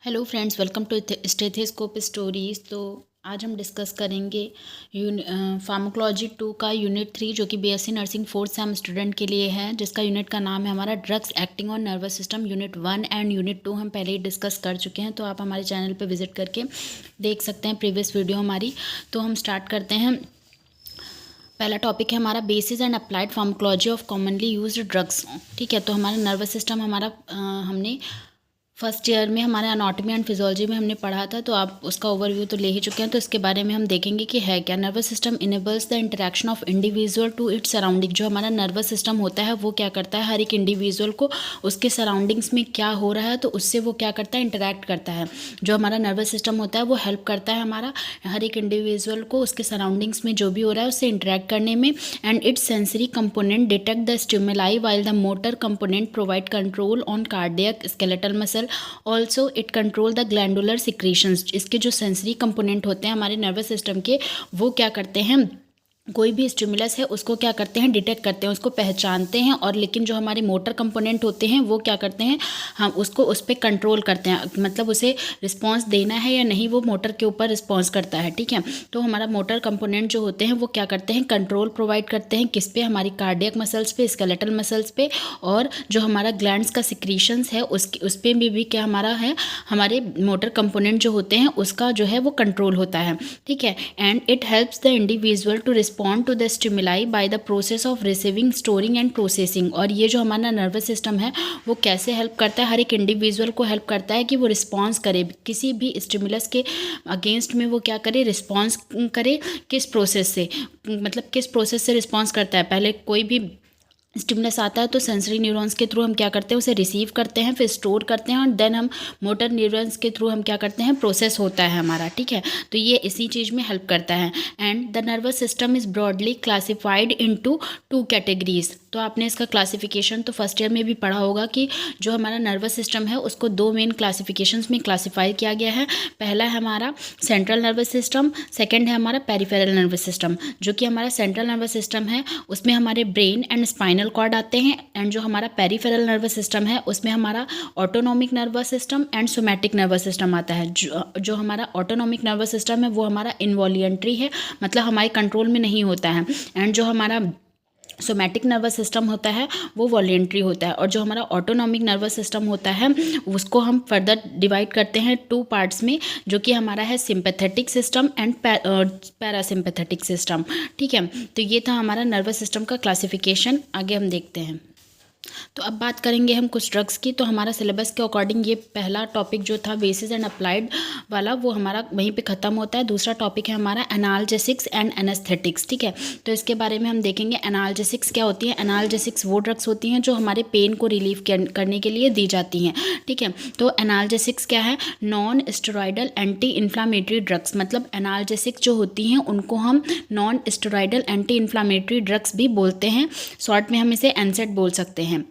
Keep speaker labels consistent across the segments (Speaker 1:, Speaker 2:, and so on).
Speaker 1: Hello friends, welcome to stethoscope stories. तो आज हम डिस्कस करेंगे फार्माकोलॉजी 2 का यूनिट 3 जो कि BSc nursing fourth same student के लिए है, जिसका यूनिट का नाम है हमारा drugs acting on nervous system. Unit 1 and unit 2 हम पहले ही डिस्कस कर चुके हैं, तो आप हमारे चैनल पे विजिट करके देख सकते हैं प्रीवियस वीडियो हमारी। तो हम स्टार्ट करते हैं। पहला टॉपिक है हमारा basis and applied pharmacology of commonly used drugs. ठीक है, तो हमारा नर्वस सिस्टम हमने फर्स्ट ईयर में हमारे अनाटॉमी एंड फिजियोलॉजी में हमने पढ़ा था, तो आप उसका ओवरव्यू तो ले ही चुके हैं। तो इसके बारे में हम देखेंगे कि है क्या। Nervous system enables the interaction of individual to its surrounding. जो हमारा नर्वस सिस्टम होता है वो क्या करता है, हर एक इंडिविजुअल को उसके सराउंडिंग्स में क्या हो रहा है तो उससे वो क्या करता है, इंटरेक्ट करता है। जो हमारा नर्वस सिस्टम होता है वो हेल्प करता है हमारा हर एक इंडिविजुअल को उसके सराउंडिंग्स में जो भी हो रहा है उससे इंटरेक्ट करने में। And it's sensory component detect the stimuli while the motor component provide control on cardiac skeletal muscle. Also it control the glandular secretions. इसके जो सेंसरी कंपोनेंट होते हैं हमारे नर्वस सिस्टम के, वो क्या करते हैं, कोई भी स्टिमुलस है उसको क्या करते हैं, डिटेक्ट करते हैं, उसको पहचानते हैं। और लेकिन जो हमारे मोटर कंपोनेंट होते हैं वो क्या करते हैं, हम उसको उस पर कंट्रोल करते हैं, मतलब उसे रिस्पांस देना है या नहीं वो मोटर के ऊपर रिस्पांस करता है। ठीक है, तो हमारा मोटर कंपोनेंट जो होते हैं वो क्या करते हैं, कंट्रोल प्रोवाइड करते हैं किस पे, हमारी कार्डियक मसल्स पे, स्केलेटल मसल्स पे। और जो हमारा ग्लैंड्स का सिक्रीशंस है उस पर भी क्या हमारा है, हमारे मोटर कंपोनेंट जो होते हैं उसका जो है वो कंट्रोल होता है। ठीक है, and it helps the individual to respond to the stimuli by the process of receiving, storing and processing. और ये जो हमारा नर्वस सिस्टम है वो कैसे हेल्प करता है, हर एक इंडिविजुअल को हेल्प करता है कि वो रिस्पॉन्स करे किसी भी स्टिमुलस के अगेंस्ट में, वो क्या करे, रिस्पॉन्स करे। किस प्रोसेस से, मतलब किस प्रोसेस से रिस्पॉन्स करता है। पहले कोई भी स्टिमुलस आता है तो सेंसरी न्यूरॉन्स के थ्रू हम क्या करते हैं, उसे रिसीव करते हैं, फिर स्टोर करते हैं, और देन हम मोटर न्यूरॉन्स के थ्रू हम क्या करते हैं, प्रोसेस होता है हमारा। ठीक है, तो ये इसी चीज़ में हेल्प करता है। And the nervous system is broadly classified into 2 categories. तो आपने इसका क्लासिफिकेशन तो फर्स्ट ईयर में भी पढ़ा होगा कि जो हमारा नर्वस सिस्टम है उसको 2 मेन क्लासिफिकेशंस में क्लासीफाई किया गया है। पहला है हमारा सेंट्रल नर्वस सिस्टम, सेकेंड है हमारा पेरिफेरल नर्वस सिस्टम। जो कि हमारा सेंट्रल नर्वस सिस्टम है उसमें हमारे ब्रेन एंड स्पाइनल कॉर्ड आते हैं। एंड जो हमारा पेरिफेरल नर्वस सिस्टम है उसमें हमारा autonomic nervous system and somatic nervous system आता है। जो हमारा ऑटोनॉमिक नर्वस सिस्टम है वो हमारा इनवॉल्यूंटरी है, मतलब हमारे कंट्रोल में नहीं होता है। एंड जो हमारा सोमैटिक नर्वस सिस्टम होता है वो वॉलेंट्री होता है। और जो हमारा ऑटोनॉमिक नर्वस सिस्टम होता है उसको हम फर्दर डिवाइड करते हैं 2 पार्ट्स में, जो कि हमारा है sympathetic system and parasympathetic system. ठीक है, तो ये था हमारा नर्वस सिस्टम का क्लासिफिकेशन। आगे हम देखते हैं। तो अब बात करेंगे हम कुछ ड्रग्स की। तो हमारा सिलेबस के अकॉर्डिंग ये पहला टॉपिक जो था बेसिस एंड अप्लाइड वाला वो हमारा वहीं पे ख़त्म होता है। दूसरा टॉपिक है हमारा एनाल्जेसिक्स एंड एनेस्थेटिक्स। ठीक है, तो इसके बारे में हम देखेंगे एनाल्जेसिक्स क्या होती है। एनाल्जेसिक्स वो ड्रग्स होती हैं जो हमारे पेन को रिलीव करने के लिए दी जाती हैं। ठीक है, तो एनाल्जेसिक्स क्या है, non steroidal anti inflammatory drugs. मतलब एनाल्जेसिक्स जो होती हैं उनको हम non steroidal anti inflammatory drugs भी बोलते हैं। शॉर्ट में हम इसे एनसेड बोल सकते हैं।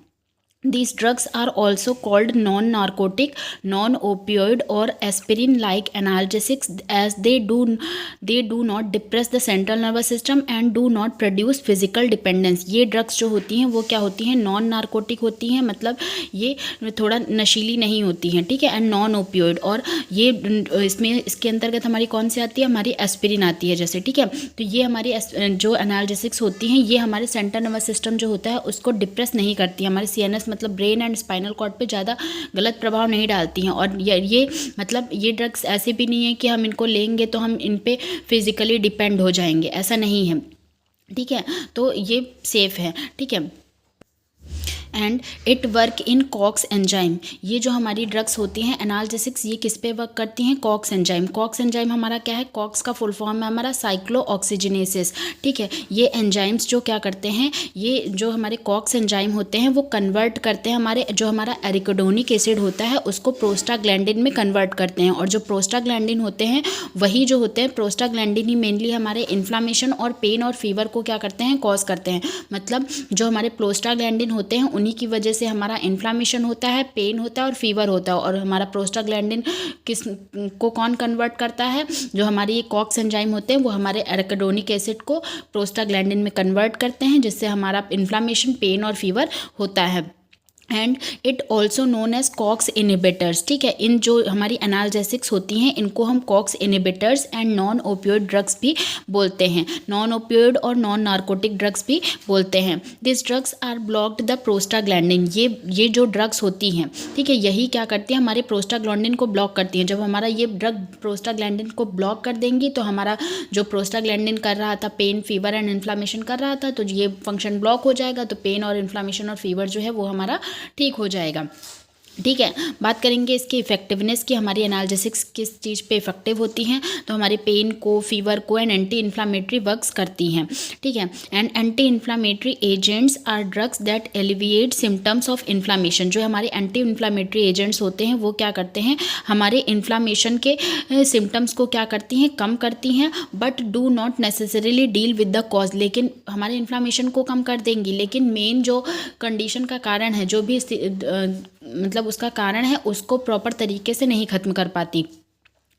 Speaker 1: These drugs are also called non-narcotic, non-opioid or aspirin-like analgesics as they do not depress the central nervous system and do not produce physical dependence। ये ड्रग्स जो होती हैं वो क्या होती हैं, नॉन नार्कोटिक होती हैं, मतलब ये थोड़ा नशीली नहीं होती हैं। ठीक है, एंड नॉन ओपियोइड, और ये इसके अंतर्गत हमारी कौन सी आती है, हमारी एस्पिरिन आती है जैसे। ठीक है, तो ये हमारी जो एनाल्जेसिक्स होती हैं ये हमारे सेंट्रल नर्वस सिस्टम जो होता है उसको डिप्रेस नहीं करती, हमारे सीएनएस मतलब ब्रेन एंड स्पाइनल कॉर्ड पे ज़्यादा गलत प्रभाव नहीं डालती हैं। और ये मतलब ये ड्रग्स ऐसे भी नहीं है कि हम इनको लेंगे तो हम इन पे फिजिकली डिपेंड हो जाएंगे, ऐसा नहीं है। ठीक है, तो ये सेफ़ है। ठीक है, and it work in COX enzyme. ये जो हमारी ड्रग्स होती हैं एनाल्जेसिक्स ये किस पे वर्क करती हैं, कॉक्स एंजाइम। कॉक्स एंजाइम हमारा क्या है, कॉक्स का फुल फॉर्म है हमारा साइक्लो ऑक्सीजनेसिस। ठीक है, ये एंजाइम्स जो क्या करते हैं, ये जो हमारे कॉक्स एंजाइम होते हैं वो कन्वर्ट करते हैं हमारे जो हमारा एरिकोडोनिक एसिड होता है उसको प्रोस्टाग्लैंडिन में कन्वर्ट करते हैं। और जो प्रोस्टाग्लैंडिन होते हैं वही जो होते हैं, प्रोस्टाग्लैंडिन ही मेनली हमारे इन्फ्लामेशन और पेन और फीवर को क्या करते हैं, कॉज करते हैं। मतलब जो हमारे प्रोस्टाग्लैंडिन होते हैं उन्हीं की वजह से हमारा इन्फ्लामेशन होता है, पेन होता है और फीवर होता है। और हमारा प्रोस्टाग्लैंडिन किस को कौन कन्वर्ट करता है, जो हमारे ये कॉक्स एंजाइम होते हैं वो हमारे एरिकोडोनिक एसिड को प्रोस्टाग्लैंडिन में कन्वर्ट करते हैं, जिससे हमारा इन्फ्लामेशन, पेन और फीवर होता है। And it also known as COX inhibitors. ठीक है, इन जो हमारी एनाल्जेसिक्स होती हैं इनको हम COX inhibitors and non opioid drugs भी बोलते हैं, नॉन ओपियोइड और नॉन नार्कोटिक ड्रग्स भी बोलते हैं। This drugs are blocked the prostaglandin. ये जो ड्रग्स होती हैं, ठीक है, यही क्या करती हैं, हमारे प्रोस्टाग्लैंडिन को ब्लॉक करती हैं। जब हमारा ये ड्रग प्रोस्टाग्लैंडिन को ब्लॉक कर देंगी तो हमारा जो प्रोस्टाग्लैंडिन कर रहा था पेन, फीवर एंड इन्फ्लामेशन कर रहा था, तो ये फंक्शन ब्लॉक हो जाएगा, तो पेन और इन्फ्लामेशन और फीवर जो है वो हमारा ठीक हो जाएगा। ठीक है, बात करेंगे इसकी इफेक्टिवनेस की, हमारी एनाल्जेसिक्स किस चीज़ पे इफेक्टिव होती हैं, तो हमारे पेन को, फीवर को एंड एंटी इन्फ्लामेटरी वर्क्स करती हैं। ठीक है, and anti inflammatory agents are drugs that alleviate symptoms of inflammation. जो हमारे एंटी इन्फ्लामेटरी एजेंट्स होते हैं वो क्या करते हैं, हमारे इन्फ्लामेशन के सिम्टम्स को क्या करती हैं, कम करती हैं, but do not necessarily deal with the cause. लेकिन हमारे इन्फ्लामेशन को कम कर देंगी, लेकिन मेन जो कंडीशन का कारण है, जो भी मतलब उसका कारण है, उसको प्रॉपर तरीके से नहीं ख़त्म कर पाती।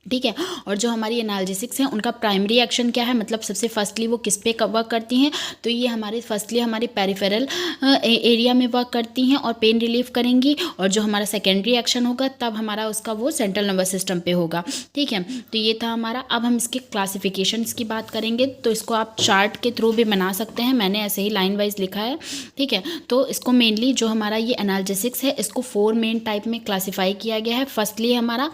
Speaker 1: ठीक है, और जो हमारी एनाल्जेसिक्स हैं उनका प्राइमरी एक्शन क्या है, मतलब सबसे फर्स्टली वो किस पे वर्क करती हैं, तो ये हमारे फर्स्टली हमारे पेरिफेरल एरिया में वर्क करती हैं और पेन रिलीफ करेंगी, और जो हमारा सेकेंडरी एक्शन होगा तब हमारा उसका वो सेंट्रल नर्वस सिस्टम पे होगा। ठीक है, तो ये था हमारा। अब हम इसके क्लासिफिकेशंस की बात करेंगे, तो इसको आप चार्ट के थ्रू भी बना सकते हैं, मैंने ऐसे ही लाइन वाइज लिखा है। ठीक है, तो इसको मेनली जो हमारा ये एनाल्जेसिक्स है इसको 4 मेन टाइप में क्लासीफाई किया गया है। फर्स्टली हमारा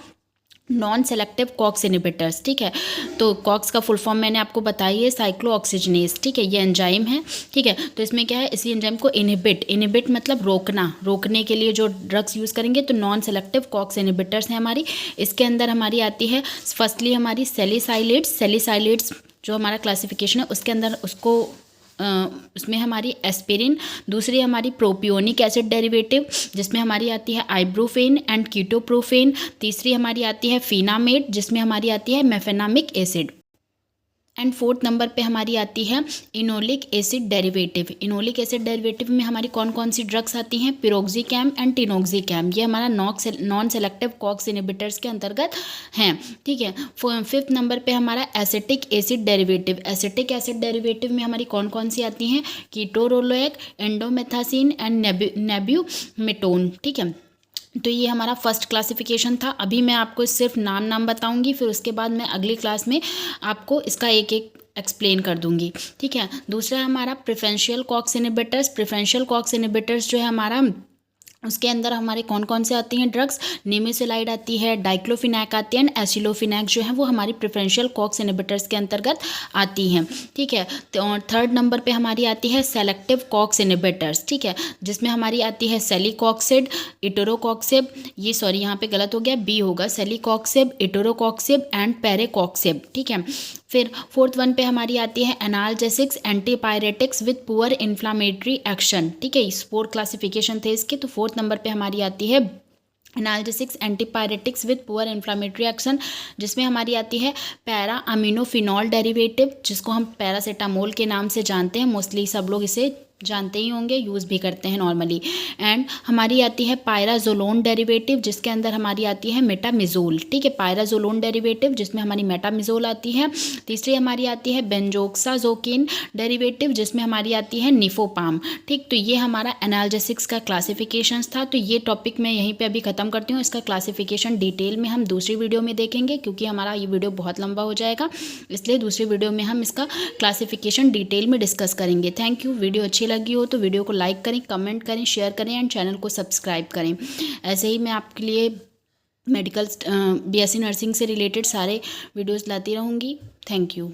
Speaker 1: नॉन सेलेक्टिव कॉक्स इनिबिटर्स। ठीक है, तो कॉक्स का फुल फॉर्म मैंने आपको बताई है, साइक्लोऑक्सीजनेस। ठीक है, ये एंजाइम है। ठीक है, तो इसमें क्या है, इसी एंजाइम को इनिबिट मतलब रोकने के लिए जो ड्रग्स यूज़ करेंगे, तो नॉन सेलेक्टिव कॉक्स इनिबिटर्स हैं हमारी। इसके अंदर हमारी आती है फर्स्टली हमारी सेलिसाइलिड्स जो हमारा क्लासिफिकेशन है उसके अंदर उसको उसमें हमारी एस्पिरिन, दूसरी हमारी प्रोपियोनिक एसिड डेरिवेटिव जिसमें हमारी आती है आइब्रोफेन एंड कीटोप्रोफेन, तीसरी हमारी आती है फिनामेट जिसमें हमारी आती है mefenamic acid, and 4th number पे हमारी आती है enolic acid derivative. Enolic acid derivative में हमारी कौन कौन सी ड्रग्स आती हैं, पिरोक्सिकैम एंड टिनोक्सिकैम। ये हमारा नॉन सेलेक्टिव कॉक्स इनिबिटर्स के अंतर्गत हैं। ठीक है, 5th नंबर पे हमारा acetic acid derivative. Acetic acid derivative में हमारी कौन कौन सी आती हैं, कीटोरोलोएक, एंडोमेथासिन एंड नेब्यूमेटोन। ठीक है, तो ये हमारा फर्स्ट क्लासिफिकेशन था। अभी मैं आपको सिर्फ नाम बताऊंगी, फिर उसके बाद मैं अगली क्लास में आपको इसका एक एक एक्सप्लेन कर दूंगी। ठीक है, दूसरा हमारा preferential COX inhibitors. Preferential COX inhibitors जो है हमारा, उसके अंदर हमारे कौन कौन से आती हैं ड्रग्स, निमेसुलाइड आती है, डाइक्लोफिनैक आती है एंड एसिलोफिनैक जो है वो हमारी प्रेफरेंशियल कॉक्स इनिबिटर्स के अंतर्गत आती हैं। ठीक है, तो 3rd नंबर पे हमारी आती है सेलेक्टिव कॉक्स इनिबिटर्स। ठीक है, जिसमें हमारी आती है सेलिकॉक्सिब, इटोरोकॉक्सिब, ये सॉरी यहाँ पे गलत हो गया, बी होगा, सेलिकॉक्सिब, इटोरोकॉक्सिब एंड पेरेकॉक्सिब। ठीक है, फिर 4th वन पे हमारी आती है analgesics antipyretics with poor inflammatory action. ठीक है, इस 4 क्लासिफिकेशन थे इसके। तो 4th नंबर पे हमारी आती है analgesics antipyretics with poor inflammatory action, जिसमें हमारी आती है पैरा अमीनोफिनॉल डेरिवेटिव, जिसको हम पैरासीटामोल के नाम से जानते हैं, मोस्टली सब लोग इसे जानते ही होंगे, यूज़ भी करते हैं नॉर्मली। एंड हमारी आती है पायराजोलोन डेरिवेटिव जिसके अंदर हमारी आती है मेटामिजोल। ठीक है, पायराजोलोन डेरिवेटिव जिसमें हमारी मेटामिजोल आती है। तीसरी हमारी आती है बेंजोक्साजोकिन डेरिवेटिव जिसमें हमारी आती है निफोपाम। ठीक, तो ये हमारा एनाल्जेसिक्स का क्लासिफिकेशंस था। तो ये टॉपिक मैं यहीं पे अभी ख़त्म करती हूँ। इसका क्लासिफिकेशन डिटेल में हम दूसरी वीडियो में देखेंगे, क्योंकि हमारा ये वीडियो बहुत लंबा हो जाएगा, इसलिए दूसरी वीडियो में हम इसका क्लासिफिकेशन डिटेल में डिस्कस करेंगे। Thank you. वीडियो अच्छी लगी हो तो वीडियो को लाइक करें, कमेंट करें, शेयर करें एंड चैनल को सब्सक्राइब करें। ऐसे ही मैं आपके लिए मेडिकल BSc नर्सिंग से रिलेटेड सारे वीडियोस लाती रहूँगी। Thank you.